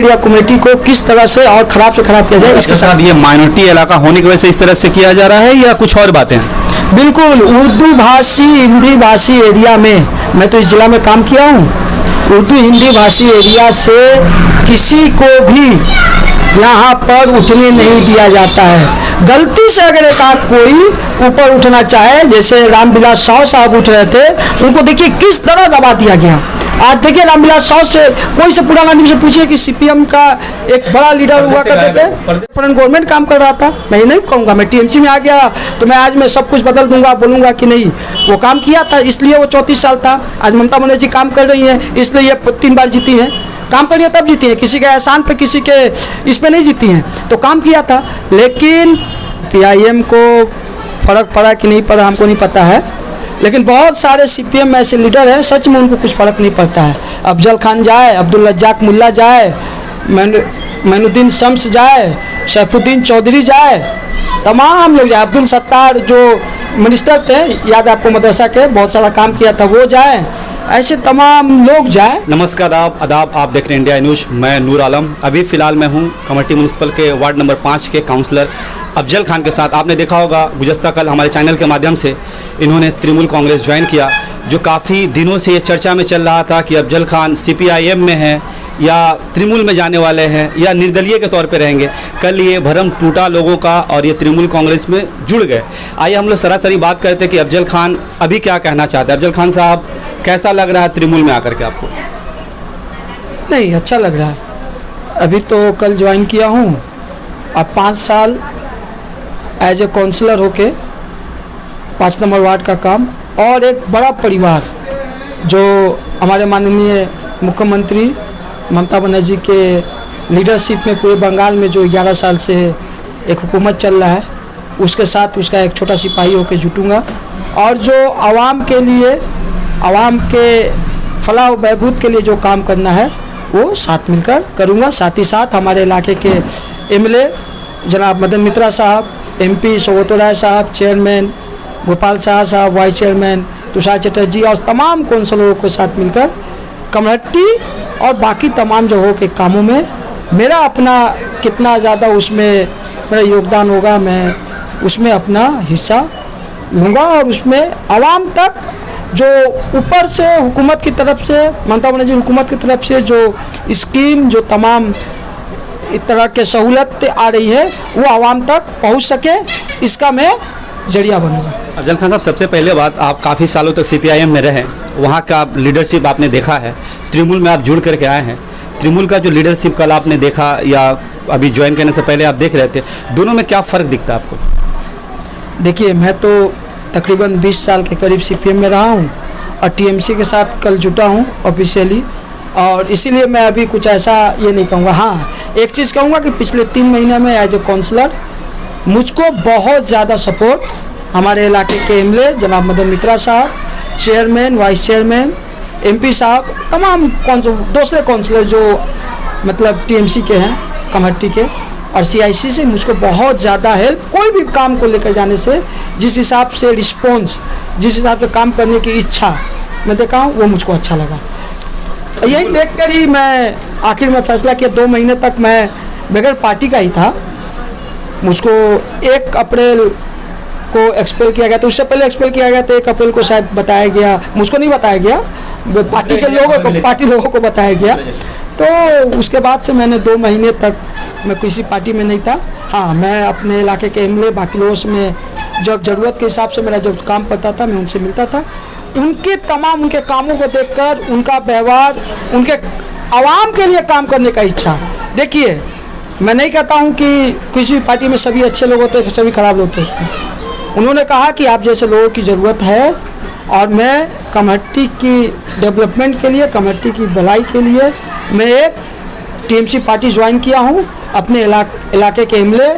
Area committee को किस तरह से और खराब से खराब किया जाए इसके साथ। ये माइनॉरिटी इलाका होने की वजह से इस तरह से किया जा रहा है या कुछ और बातें हैं? बिल्कुल, उर्दू भाषी हिंदी भाषी एरिया में, मैं तो इस जिला में काम किया हूँ, उर्दू हिंदी भाषी एरिया से किसी को भी यहाँ पर उठने नहीं दिया जाता है। गलती से अगर एक आध कोई ऊपर उठना चाहे, जैसे रामविलास साव साहब उठ रहे थे, उनको देखिए किस तरह दबा दिया गया। आज देखिए रामविलास साव से कोई से पुराना आदमी से पूछिए कि सीपीएम का एक बड़ा लीडर हुआ करते थे, फॉरेन गवर्नमेंट काम कर रहा था। मैं नहीं कहूँगा, मैं टीएमसी में आ गया तो मैं आज मैं सब कुछ बदल दूंगा, बोलूँगा कि नहीं, वो काम किया था इसलिए वो 34 साल था। आज ममता बनर्जी काम कर रही हैं इसलिए ये 3 बार जीती हैं। काम करिए तब जीती हैं, किसी के एहसान पे किसी के इस पे नहीं जीती हैं, तो काम किया था। लेकिन पीआईएम को फ़र्क पड़ा कि नहीं पड़ा हमको नहीं पता है, लेकिन बहुत सारे सीपीएम में ऐसे लीडर हैं सच में उनको कुछ फ़र्क नहीं पड़ता है। अफजल खान जाए, अब्दुल रज्जाक मुल्ला जाए, मैनुद्दीन शम्स जाए, सैफुद्दीन चौधरी जाए, तमाम लोग जाए, अब्दुल सत्तार जो मिनिस्टर थे, याद आपको मदरसा के, बहुत सारा काम किया था, वो जाए, ऐसे तमाम लोग जाए। नमस्कार, आदाब, आप देख रहे हैं इंडिया न्यूज़। मैं नूर आलम। अभी फ़िलहाल मैं हूं कमेटी म्यूनसिपल के वार्ड नंबर 5 के काउंसलर अफजल खान के साथ। आपने देखा होगा गुज़श्ता कल हमारे चैनल के माध्यम से इन्होंने तृणमूल कांग्रेस ज्वाइन किया, जो काफ़ी दिनों से ये चर्चा में चल रहा था कि अफजल खान सीपीआईएम में हैं या तृणमूल में जाने वाले हैं या निर्दलीय के तौर पे रहेंगे। कल ये भरम टूटा लोगों का और ये तृणमूल कांग्रेस में जुड़ गए। आइए हम लोग सरासरी बात करते हैं कि अफजल खान अभी क्या कहना चाहते हैं। अफजल खान साहब, कैसा लग रहा है तृणमूल में आकर के आपको? नहीं, अच्छा लग रहा है। अभी तो कल ज्वाइन किया हूँ, अब 5 साल एज ए काउंसलर होके 5 नंबर वार्ड का काम, और एक बड़ा परिवार जो हमारे माननीय मुख्यमंत्री ममता बनर्जी के लीडरशिप में पूरे बंगाल में जो 11 साल से एक हुकूमत चल रहा है, उसके साथ उसका एक छोटा सिपाही होकर जुटूँगा, और जो आवाम के लिए, आवाम के फलाह बहबूद के लिए जो काम करना है वो साथ मिलकर करूँगा। साथ ही साथ हमारे इलाके के एमएलए जनाब मदन मित्रा साहब, एमपी सौगतो राय साहब, चेयरमैन गोपाल शाह साहब, वाइस चेयरमैन तुषार चटर्जी और तमाम काउंसलरों को साथ मिलकर कमेटी और बाकी तमाम जगहों के कामों में मेरा अपना कितना ज़्यादा उसमें मेरा योगदान होगा, मैं उसमें अपना हिस्सा लूँगा। और उसमें आवाम तक जो ऊपर से हुकूमत की तरफ से, ममता बनर्जी हुकूमत की तरफ से जो स्कीम, जो तमाम इस तरह के सहूलत आ रही है, वो आवाम तक पहुंच सके, इसका मैं जरिया बनूंगा। अफजल खान साहब, सबसे पहले बात, आप काफ़ी सालों तक सीपीआईएम में रहे, वहाँ का लीडरशिप आपने देखा है, तृणमूल में आप जुड़ करके आए हैं, तृणमूल का जो लीडरशिप कल आपने देखा या अभी ज्वाइन करने से पहले आप देख रहे थे, दोनों में क्या फ़र्क दिखता है आपको? देखिए, मैं तो तकरीबन 20 साल के करीब सीपीएम में रहा हूँ और टीएमसी के साथ कल जुटा हूँ ऑफिशियली, और इसीलिए मैं अभी कुछ ऐसा ये नहीं कहूँगा। हाँ, एक चीज़ कहूँगा कि पिछले 3 महीने में एज ए काउंसलर मुझको बहुत ज़्यादा सपोर्ट हमारे इलाके के एमएलए जनाब मदन मित्रा साहब, चेयरमैन, वाइस चेयरमैन, एमपी साहब, तमाम दूसरे काउंसलर जो मतलब टीएमसी के हैं, कमेटी के और सीआईसी से मुझको बहुत ज़्यादा हेल्प, कोई भी काम को लेकर जाने से जिस हिसाब से रिस्पॉन्स, जिस हिसाब से काम करने की इच्छा मैं देखा हूँ, वो मुझको अच्छा लगा। यही देखकर ही मैं आखिर में फैसला किया। 2 महीने तक मैं बगैर पार्टी का ही था। मुझको 1 अप्रैल को एक्सपेल किया गया था, उससे पहले एक्सपेल किया गया था 1 अप्रैल को शायद बताया गया, मुझको नहीं बताया गया, पार्टी के लोगों को, पार्टी लोगों को बताया गया। तो उसके बाद से मैंने 2 महीने तक मैं किसी पार्टी में नहीं था। हाँ, मैं अपने इलाके के एमएलए, बाकी लोगों से मैं जब ज़रूरत के हिसाब से मेरा जब काम पड़ता था मैं उनसे मिलता था। उनके तमाम उनके कामों को देखकर, उनका व्यवहार, उनके आवाम के लिए काम करने का इच्छा। देखिए, मैं नहीं कहता हूँ कि किसी भी पार्टी में सभी अच्छे लोग होते हैं, सभी खराब लोग होते हैं। उन्होंने कहा कि आप जैसे लोगों की ज़रूरत है, और मैं कमेटी की डेवलपमेंट के लिए, कमेटी की भलाई के लिए मैं एक टीएमसी पार्टी ज्वाइन किया हूँ। अपने इलाके के एमएलए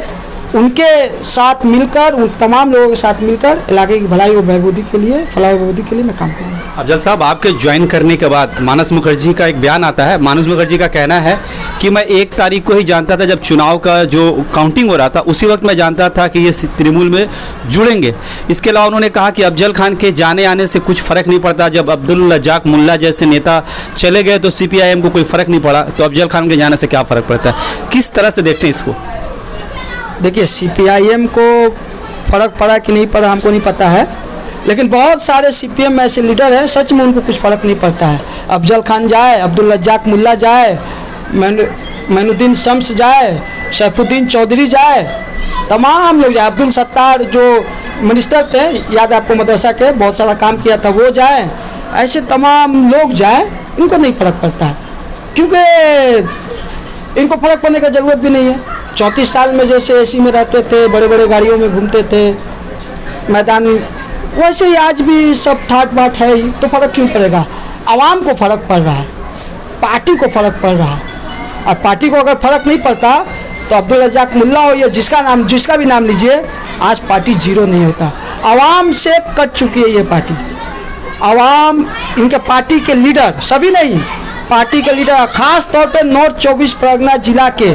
उनके साथ मिलकर, उन तमाम लोगों के साथ मिलकर इलाके की भलाई और बहबूदी के लिए, फलाह बहबूदी के लिए मैं काम करूँगा। अफजल साहब, आपके ज्वाइन करने के बाद मानस मुखर्जी का एक बयान आता है। मानस मुखर्जी का कहना है कि मैं 1 तारीख को ही जानता था, जब चुनाव का जो काउंटिंग हो रहा था उसी वक्त मैं जानता था कि ये तृणमूल में जुड़ेंगे। इसके अलावा उन्होंने कहा कि अफजल खान के जाने आने से कुछ फ़र्क नहीं पड़ता। जब अब्दुल रज्जाक मुल्ला जैसे नेता चले गए तो CPIM को कोई फ़र्क नहीं पड़ा, तो अफजल खान के जाने से क्या फ़र्क पड़ता है? किस तरह से देखते हैं इसको? देखिए, CPIM को फ़र्क पड़ा कि नहीं पड़ा हमको नहीं पता है, लेकिन बहुत सारे CPM में ऐसे लीडर हैं सच में उनको कुछ फ़र्क नहीं पड़ता है। अफजल खान जाए, अब्दुल रज्जाक मुल्ला जाए, मैनुद्दीन शम्स जाए, सैफुद्दीन चौधरी जाए, तमाम लोग जाए, अब्दुल सत्तार जो मिनिस्टर थे, याद आपको मदरसा के, बहुत सारा काम किया था, वो जाए, ऐसे तमाम लोग जाए, इनको नहीं फ़र्क पड़ता है, क्योंकि इनको फ़र्क पड़ने का ज़रूरत भी नहीं है। 34 साल में जैसे AC में रहते थे, बड़े बड़े गाड़ियों में घूमते थे मैदान, वैसे ही आज भी सब ठाट बाट है ही, तो फ़र्क क्यों पड़ेगा? आवाम को फ़र्क पड़ रहा है, पार्टी को फ़र्क पड़ रहा है, और पार्टी को अगर फ़र्क नहीं पड़ता तो अब्दुल रज्जाक मुल्ला हो या जिसका भी नाम लीजिए, आज पार्टी जीरो नहीं होता। आवाम से कट चुकी है ये पार्टी। आवाम, इनके पार्टी के लीडर, सभी नहीं, पार्टी के लीडर, ख़ास तौर पे नॉर्थ 24 परगना जिला के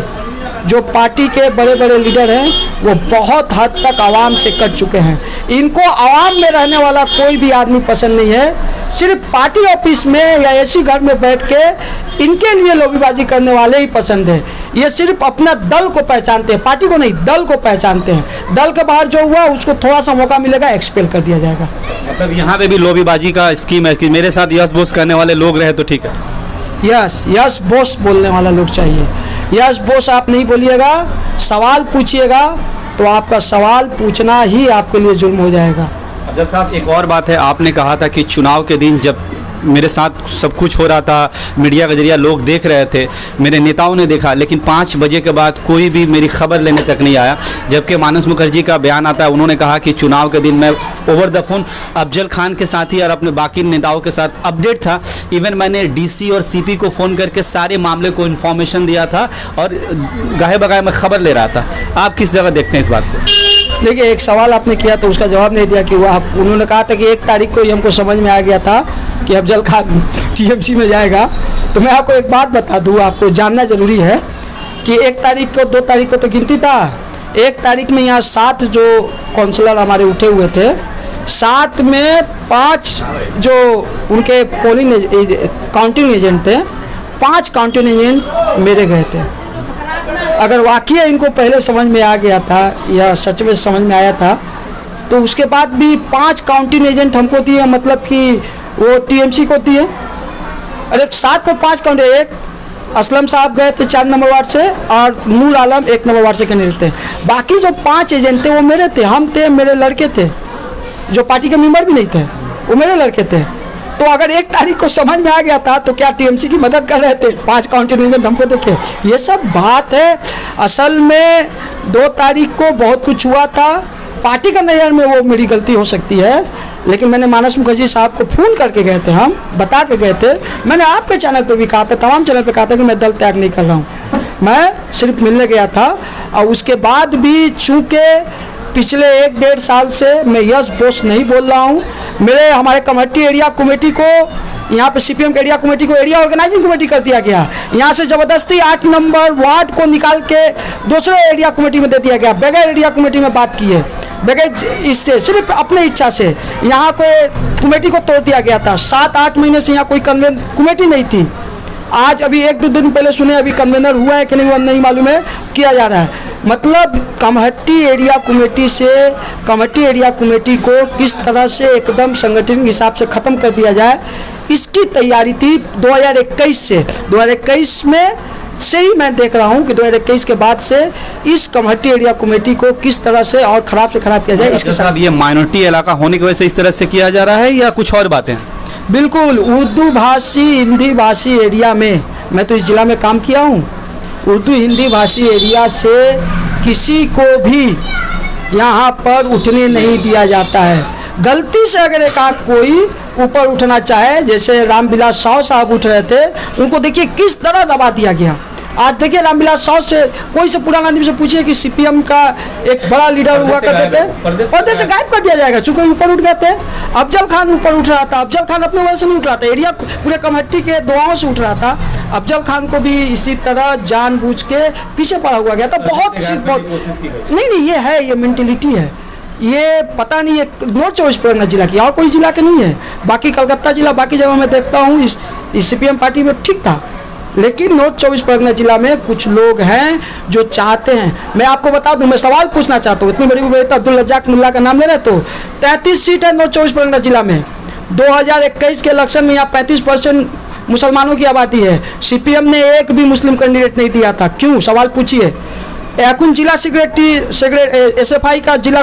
जो पार्टी के बड़े बड़े लीडर हैं, वो बहुत हद तक आवाम से कट चुके हैं। इनको आवाम में रहने वाला कोई भी आदमी पसंद नहीं है। सिर्फ पार्टी ऑफिस में या ऐसी घर में बैठ के इनके लिए लॉबीबाजी करने वाले ही पसंद है। ये सिर्फ अपना दल को पहचानते हैं, पार्टी को नहीं, दल को पहचानते हैं। दल के बाहर जो हुआ उसको थोड़ा सा मौका मिलेगा, एक्सपेल कर दिया जाएगा। मतलब यहाँ पे भी लॉबीबाजी का स्कीम है कि मेरे साथ यस बोस करने वाले लोग रहे तो ठीक है। यस बोस बोलने वाला लोग चाहिए। यस बोस आप नहीं बोलिएगा, सवाल पूछिएगा, तो आपका सवाल पूछना ही आपके लिए जुर्म हो जाएगा। अफजल साहब, एक और बात है, आपने कहा था कि चुनाव के दिन जब मेरे साथ सब कुछ हो रहा था, मीडिया के जरिए लोग देख रहे थे, मेरे नेताओं ने देखा, लेकिन 5 बजे के बाद कोई भी मेरी खबर लेने तक नहीं आया। जबकि मानस मुखर्जी का बयान आता है, उन्होंने कहा कि चुनाव के दिन मैं over the phone Afzal Khan के साथ ही और अपने बाकी नेताओं के साथ अपडेट था। इवन मैंने DC और CP को फ़ोन करके सारे मामले को इन्फॉर्मेशन दिया था और गाहे बगाहे मैं खबर ले रहा था। आप किस जगह देखते हैं इस बात को? देखिए, एक सवाल आपने किया तो उसका जवाब नहीं दिया कि उन्होंने कहा था कि 1 तारीख को ही हमको समझ में आ गया था कि अफजल खान TMC में जाएगा। तो मैं आपको एक बात बता दूँ, आपको जानना ज़रूरी है कि 1 तारीख को, 2 तारीख को तो गिनती था। 1 तारीख में यहाँ 7 जो काउंसलर हमारे उठे हुए थे, 7 में 5 जो उनके पोलिंग काउंटिंग एजेंट थे, 5 काउंटिंग एजेंट मेरे गए थे। अगर वाकई इनको पहले समझ में आ गया था या सच में समझ में आया था, तो उसके बाद भी 5 काउंटिंग एजेंट हमको दिए, मतलब कि वो TMC को दिए। अरे 7 में 5 काउंटिंग, एक असलम साहब गए थे 4 नंबर वार्ड से और नूर आलम 1 नंबर वार्ड से कैंडिडेट थे। बाकी जो 5 एजेंट थे वो मेरे थे, हम थे, मेरे लड़के थे, जो पार्टी के मेंबर भी नहीं थे, वो मेरे लड़के थे। तो अगर 1 तारीख को समझ में आ गया था तो क्या TMC की मदद कर रहे थे? 5 काउंटिंग एजेंट हमको देखे, ये सब बात है। असल में 2 तारीख को बहुत कुछ हुआ था, पार्टी का नज़र में वो मेरी गलती हो सकती है, लेकिन मैंने मानस मुखर्जी साहब को फ़ोन करके गए थे, हम बता के गए थे। मैंने आपके चैनल पे भी कहा था, तमाम चैनल पे कहा था कि मैं दल त्याग नहीं कर रहा हूँ, मैं सिर्फ मिलने गया था। और उसके बाद भी चूँकि पिछले 1-1.5 साल से मैं यस बोस नहीं बोल रहा हूँ, हमारे कमेटी एरिया कमेटी को, यहाँ पे CPM के एरिया कमेटी को एरिया ऑर्गेनाइजिंग कमेटी कर दिया गया। यहाँ से ज़बरदस्ती 8 नंबर वार्ड को निकाल के दूसरे एरिया कमेटी में दे दिया गया, बगैर एरिया कमेटी में बात किए, बगैर इससे, सिर्फ अपने इच्छा से यहाँ को कमेटी को तोड़ दिया गया था। 7-8 महीने से यहाँ कोई कमेटी नहीं थी। आज अभी 1-2 दिन पहले सुने, अभी कन्वेनर हुआ है कि नहीं हुआ नहीं मालूम है, किया जा रहा है। मतलब कमेटी एरिया कमेटी से, कमेटी एरिया कमेटी को किस तरह से एकदम संगठन के हिसाब से ख़त्म कर दिया जाए, इसकी तैयारी थी 2021 से। 2021 में से ही मैं देख रहा हूं कि 2021 के बाद से इस कमेटी एरिया कमेटी को किस तरह से और ख़राब से ख़राब किया जाए। इसके साथ ये माइनॉरिटी इलाका होने की वजह से इस तरह से किया जा रहा है या कुछ और बातें? बिल्कुल, उर्दू भाषी हिंदी भाषी एरिया में, मैं तो इस ज़िला में काम किया हूँ, उर्दू हिंदी भाषी एरिया से किसी को भी यहाँ पर उठने नहीं दिया जाता है। गलती से अगर एक आध कोई ऊपर उठना चाहे, जैसे रामविलास साहू साहब उठ रहे थे, उनको देखिए किस तरह दबा दिया गया, आज देखिए रामविलास साव से कोई से पुराना आदमी से पूछिए कि सीपीएम का एक बड़ा लीडर हुआ करते थे, पर्दे से गायब कर दिया जाएगा, चूंकि ऊपर उठ गए थे। अफजल खान ऊपर उठ रहा था, अफजल खान अपने वजह से नहीं उठ रहा था, एरिया पूरे कमेटी के दुआओं से उठ रहा था। अफजल खान को भी इसी तरह जानबूझ के पीछे पड़ा हुआ गया था। बहुत नहीं, ये मेंटेलिटी है, ये पता नहीं है नॉर्थ 24 परगना जिला की, और कोई जिला के नहीं है। बाकी कलकत्ता जिला, बाकी जगह मैं देखता हूँ इस सीपीएम पार्टी में ठीक था, लेकिन नॉर्थ 24 परगना जिला में कुछ लोग हैं जो चाहते हैं। मैं आपको बता दूं, मैं सवाल पूछना चाहता हूँ, इतनी बड़ी अब्दुल रज्जाक मुल्ला का नाम ले रहे तो 33 सीट है नॉर्थ 24 परगना जिला में। 2021 के इलेक्शन में यहाँ 35% मुसलमानों की आबादी है। सीपीएम ने एक भी मुस्लिम कैंडिडेट नहीं दिया था, क्यों? सवाल पूछिए। एकुन जिला SFI का जिला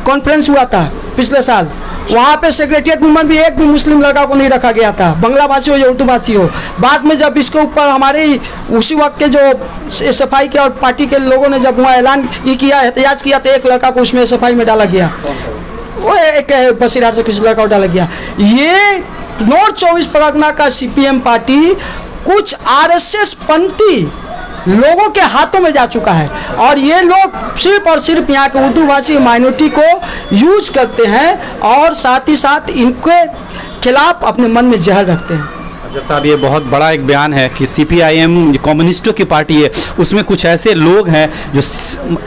कॉन्फ्रेंस हुआ था पिछले साल, वहाँ पे सेक्रेटरिएट मेंबर भी एक भी मुस्लिम लड़का को नहीं रखा गया था, बांग्ला भाषी हो या उर्दू भाषी हो। बाद में जब इसके ऊपर हमारे उसी वक्त के जो SFI के और पार्टी के लोगों ने जब वहाँ ऐलान किया, एहतजाज किया, तो एक लड़का को उसमें SFI में डाला गया, वो एक बसीरहाट से किसी लड़का को डाला गया। ये नॉर्थ 24 परगना का सीपीएम पार्टी कुछ RSS पंथी लोगों के हाथों में जा चुका है, और ये लोग सिर्फ और सिर्फ यहाँ के उर्दू भाषी माइनॉरिटी को यूज करते हैं और साथ ही साथ इनके खिलाफ अपने मन में जहर रखते हैं। साहब, ये बहुत बड़ा एक बयान है कि CPIM कम्युनिस्टों की पार्टी है, उसमें कुछ ऐसे लोग हैं जो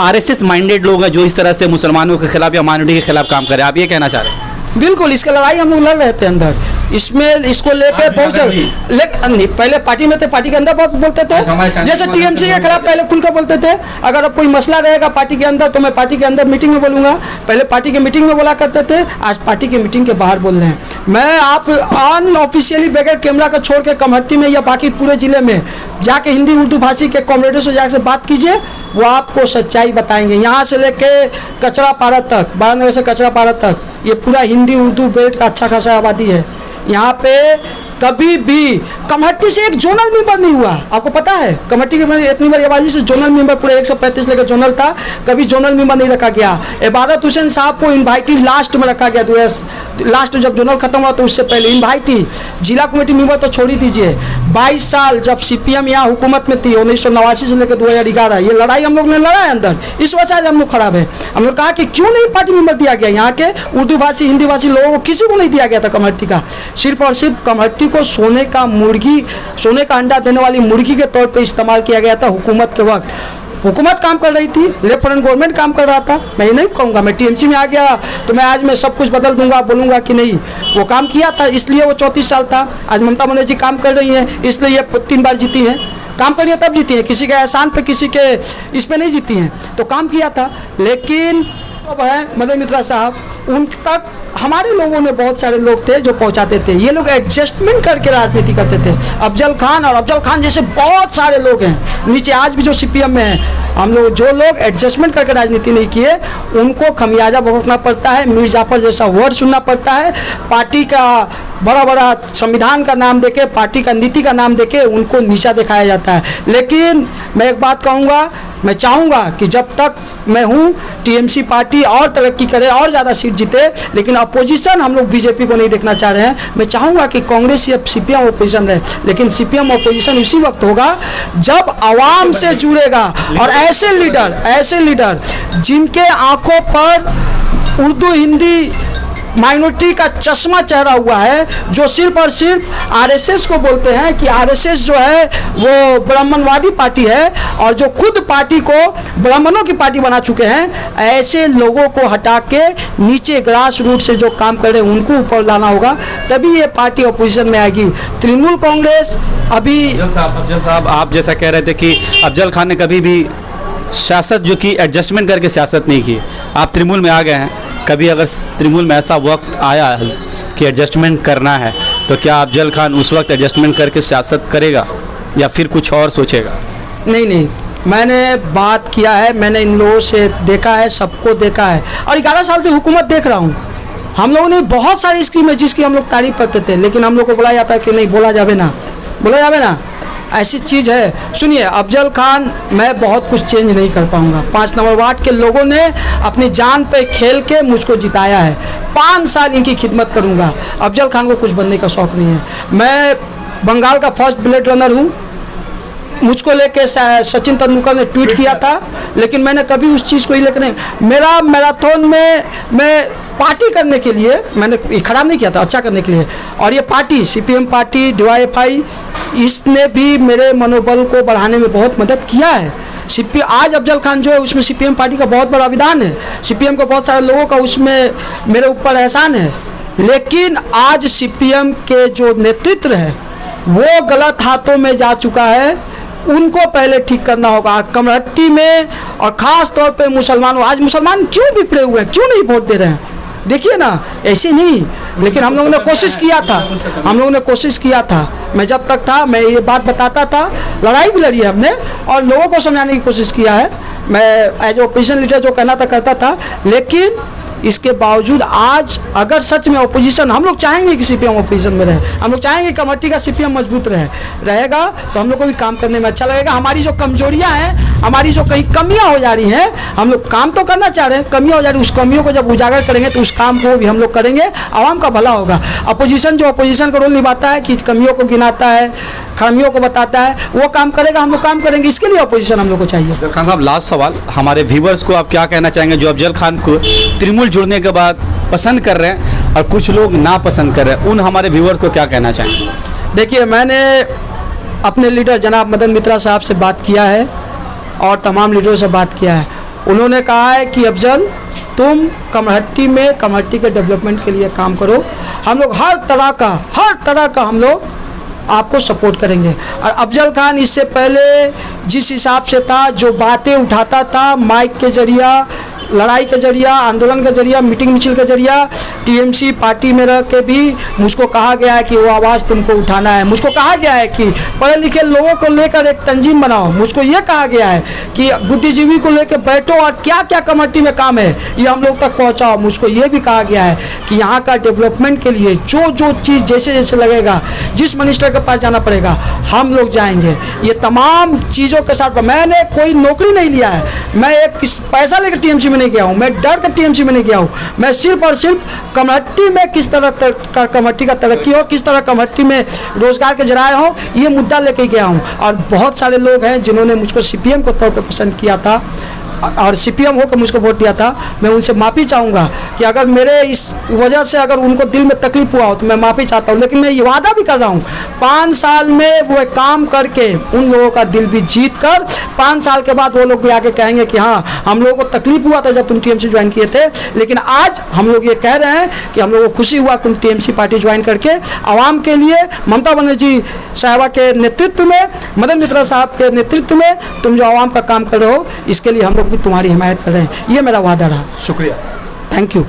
RSS माइंडेड लोग हैं, जो इस तरह से मुसलमानों के खिलाफ या माइनॉरिटी के खिलाफ काम कर रहे हैं। आप ये कहना चाह रहे हैं? बिल्कुल, इसका लड़ाई हम लोग लड़ रहे थे अंदर, इसमें इसको लेके बहुत लेकिन पहले पार्टी में थे, पार्टी के अंदर बहुत बोलते थे, जैसे TMC के खिलाफ पहले खुलकर बोलते थे। अगर अब कोई मसला रहेगा पार्टी के अंदर तो मैं पार्टी के अंदर मीटिंग में बोलूँगा, पहले पार्टी के मीटिंग में बोला करते थे, आज पार्टी के मीटिंग के बाहर बोल रहे हैं। मैं आप अनऑफिशियली बगैर कैमरा का छोड़ के कमहट्टी में या बाकी पूरे ज़िले में जाके हिंदी उर्दू भाषी के कॉमरेडों से जाकर बात कीजिए, वो आपको सच्चाई बताएंगे। यहाँ से लेके कचरा पारा तक, 92 से कचरा पारा तक, ये पूरा हिंदी उर्दू बेल्ट का अच्छा खासा आबादी है। यहाँ पे कभी भी कमेटी से एक जोनल मेंबर नहीं हुआ, आपको पता है? कमेटी के इतनी बड़ी आबादी से जोनल मेंबर पूरे 135 लेकर जोनल था, कभी जोनल मेंबर नहीं रखा गया। इबादत हुसैन साहब को इनवाइटी लास्ट में रखा गया, लास्ट जब जोनल खत्म हुआ तो उससे पहले इनवाइटी। जिला कमेटी मेंबर तो छोड़ ही दीजिए। 22 साल जब CPM यहाँ हुकूमत में थी, 1989 से लेकर 2011, ये लड़ाई हम लोग ने लड़ा है अंदर, इस वजह से हम लोग खराब है। हम लोग कहा कि क्यों नहीं पार्टी मेंबर दिया गया, यहाँ के उर्दू भाषी हिंदी भाषी लोगों को किसी को नहीं दिया गया था कमेटी का। सिर्फ और सिर्फ कमेटी को सोने का अंडा देने वाली मुर्गी के तौर पे इस्तेमाल किया गया था हुकूमत के वक्त। हुकूमत काम कर रही थी, लेफ्ट फ्रंट गवर्नमेंट काम कर रहा था। मैं नहीं कहूँगा मैं TMC में आ गया तो मैं आज मैं सब कुछ बदल दूंगा, बोलूँगा कि नहीं, वो काम किया था इसलिए वो 34 साल था। आज ममता बनर्जी काम कर रही हैं इसलिए ये 3 बार जीती हैं, काम करिए तब जीती हैं, किसी के एहसान पे किसी के इस पे नहीं जीती हैं, तो काम किया था। लेकिन अब है मदन मित्रा साहब, उन तक हमारे लोगों ने बहुत सारे लोग थे जो पहुंचाते थे, ये लोग एडजस्टमेंट करके राजनीति करते थे। अफजल खान जैसे बहुत सारे लोग हैं नीचे आज भी जो CPM में हैं। हम लोग जो लोग एडजस्टमेंट करके राजनीति नहीं किए उनको खमियाजा भुगतना पड़ता है, मीर जाफर जैसा वर्ड सुनना पड़ता है, पार्टी का बड़ा संविधान का नाम देके, पार्टी का नीति का नाम देके उनको नीचा दिखाया जाता है। लेकिन मैं एक बात कहूँगा, मैं चाहूँगा कि जब तक मैं हूँ TMC पार्टी और तरक्की करे और ज़्यादा सीट जीते, लेकिन अपोजिशन हम लोग BJP को नहीं देखना चाह रहे हैं। मैं चाहूँगा कि कांग्रेस या CPM अपोजिशन रहे, लेकिन CPM अपोजिशन उसी वक्त होगा जब आवाम से जुड़ेगा और ऐसे लीडर जिनके आंखों पर उर्दू हिंदी माइनॉरिटी का चश्मा चढ़ा हुआ है, जो सिर्फ और सिर्फ RSS को बोलते हैं कि RSS जो है वो ब्राह्मणवादी पार्टी है और जो खुद पार्टी को ब्राह्मणों की पार्टी बना चुके हैं, ऐसे लोगों को हटा के नीचे ग्रास रूट से जो काम कर रहे हैं उनको ऊपर लाना होगा, तभी ये पार्टी अपोजिशन में आएगी। तृणमूल कांग्रेस अभी अफजल साहब आप जैसा कह रहे थे कि अफजल खान ने कभी भी सियासत जो की एडजस्टमेंट करके सियासत नहीं की, आप तृणमूल में आ गए हैं, कभी अगर तृणमूल में ऐसा वक्त आया कि एडजस्टमेंट करना है तो क्या अफजल खान उस वक्त एडजस्टमेंट करके सियासत करेगा या फिर कुछ और सोचेगा? नहीं, मैंने बात किया है, मैंने इन लोगों से देखा है, सबको देखा है और 11 साल से हुकूमत देख रहा हूँ। हम लोगों ने बहुत सारी स्कीम है जिसकी हम लोग तारीफ करते थे, लेकिन हम लोग को बोला जाता है कि नहीं बोला जावे ना, ऐसी चीज़ है। सुनिए, अफजल खान मैं बहुत कुछ चेंज नहीं कर पाऊंगा। 5 नंबर वार्ड के लोगों ने अपनी जान पे खेल के मुझको जिताया है, 5 साल इनकी खिदमत करूंगा। अफजल खान को कुछ बनने का शौक़ नहीं है। मैं बंगाल का फर्स्ट ब्लेड रनर हूँ, मुझको लेके सचिन तेंदुलकर ने ट्वीट किया था, लेकिन मैंने कभी उस चीज़ को ही लेकर नहीं, मेरा मैराथन में मैं पार्टी करने के लिए मैंने खराब नहीं किया था, अच्छा करने के लिए। और ये पार्टी सीपीएम पार्टी DYFI इसने भी मेरे मनोबल को बढ़ाने में बहुत मदद किया है। आज अफजल खान जो है उसमें सीपीएम पार्टी का बहुत बड़ा विधान है, सीपीएम के बहुत सारे लोगों का उसमें मेरे ऊपर एहसान है। लेकिन आज सीपीएम के जो नेतृत्व है वो गलत हाथों में जा चुका है, उनको पहले ठीक करना होगा। कमरहट्टी में और ख़ास तौर पे मुसलमानों, आज मुसलमान क्यों बिखरे हुए हैं, क्यों नहीं वोट दे रहे हैं? देखिए ना, ऐसे नहीं, लेकिन हम लोगों ने कोशिश किया था, मैं जब तक था मैं ये बात बताता था, लड़ाई भी लड़ी है हमने और लोगों को समझाने की कोशिश किया है। मैं एज ओपोजिशन लीडर जो कहना था करता था, लेकिन इसके बावजूद आज अगर सच में ओपोजिशन, हम लोग चाहेंगे कि सीपीएम ओपोजिशन में रहे, हम लोग चाहेंगे कमेटी का सीपीएम मजबूत रहेगा तो हम लोग को भी काम करने में अच्छा लगेगा। हमारी जो कमजोरियां हैं, हमारी जो कहीं कमियां हो जा रही हैं, हम लोग काम तो करना चाह रहे हैं, कमियां हो जा रही, उस कमियों को जब उजागर करेंगे तो उस काम को भी हम लोग करेंगे, आवाम का भला होगा। अपोजिशन जो अपोजिशन का रोल निभाता है कि कमियों को गिनाता है, खामियों को बताता है, वो काम करेगा, हम लोग काम करेंगे, इसके लिए अपोजिशन हम लोग को चाहिए। अफजल खान साहब, लास्ट सवाल, हमारे व्यूवर्स को आप क्या कहना चाहेंगे जो अफजल खान को तृणमूल जुड़ने के बाद पसंद कर रहे हैं और कुछ लोग ना पसंद कर रहे हैं, उन हमारे व्यूवर्स को क्या कहना चाहेंगे? देखिए, मैंने अपने लीडर जनाब मदन मित्रा साहब से बात किया है और तमाम लीडरों से बात किया है। उन्होंने कहा है कि अफजल, तुम कमहट्टी के डेवलपमेंट के लिए काम करो, हम लोग हर तरह का हम लोग आपको सपोर्ट करेंगे। और अफजल खान इससे पहले जिस हिसाब से था, जो बातें उठाता था माइक के जरिया, लड़ाई के जरिया, आंदोलन के जरिया, मीटिंग मिছিল के जरिया, टीएमसी पार्टी में रह के भी मुझको कहा गया है कि वो आवाज़ तुमको उठाना है। मुझको कहा गया है कि पढ़े लिखे लोगों को लेकर एक तंजीम बनाओ। मुझको ये कहा गया है कि बुद्धिजीवी को लेकर बैठो और क्या क्या कमेटी में काम है ये हम लोग तक पहुँचाओ। मुझको ये भी कहा गया है कि यहाँ का डेवलपमेंट के लिए जो जो चीज़ जैसे जैसे लगेगा, जिस मिनिस्टर के पास जाना पड़ेगा हम लोग जाएंगे। ये तमाम चीज़ों के साथ मैंने कोई नौकरी नहीं लिया है, मैं एक पैसा लेकर टीएमसी नहीं गया हूँ, मैं डर कर टीएमसी में नहीं गया हूँ। मैं सिर्फ और सिर्फ कमेटी में किस तरह कमेटी का तरक्की हो, किस तरह कमेटी में रोजगार के जराए हो, ये मुद्दा लेके गया हूँ। और बहुत सारे लोग हैं जिन्होंने मुझको सीपीएम के तौर पे पसंद किया था और सीपीएम होकर मुझको वोट दिया था। मैं उनसे माफ़ी चाहूँगा कि अगर मेरे इस वजह से अगर उनको दिल में तकलीफ हुआ हो तो मैं माफ़ी चाहता हूँ। लेकिन मैं ये वादा भी कर रहा हूँ, 5 साल में वो एक काम करके उन लोगों का दिल भी जीत कर 5 साल के बाद वो लोग भी आके कहेंगे कि हाँ, हम लोगों को तकलीफ हुआ था जब तुम टीएमसी ज्वाइन किए थे, लेकिन आज हम लोग ये कह रहे हैं कि हम लोगों को खुशी हुआ तुम टीएमसी पार्टी ज्वाइन करके आवाम के लिए, ममता बनर्जी साहबा के नेतृत्व में, मदन मित्रा साहब के नेतृत्व में तुम जो आवाम का काम कर रहे हो, इसके लिए हम लोग भी तुम्हारी हिमायत कर रहे हैं। ये मेरा वादा रहा। शुक्रिया, थैंक यू।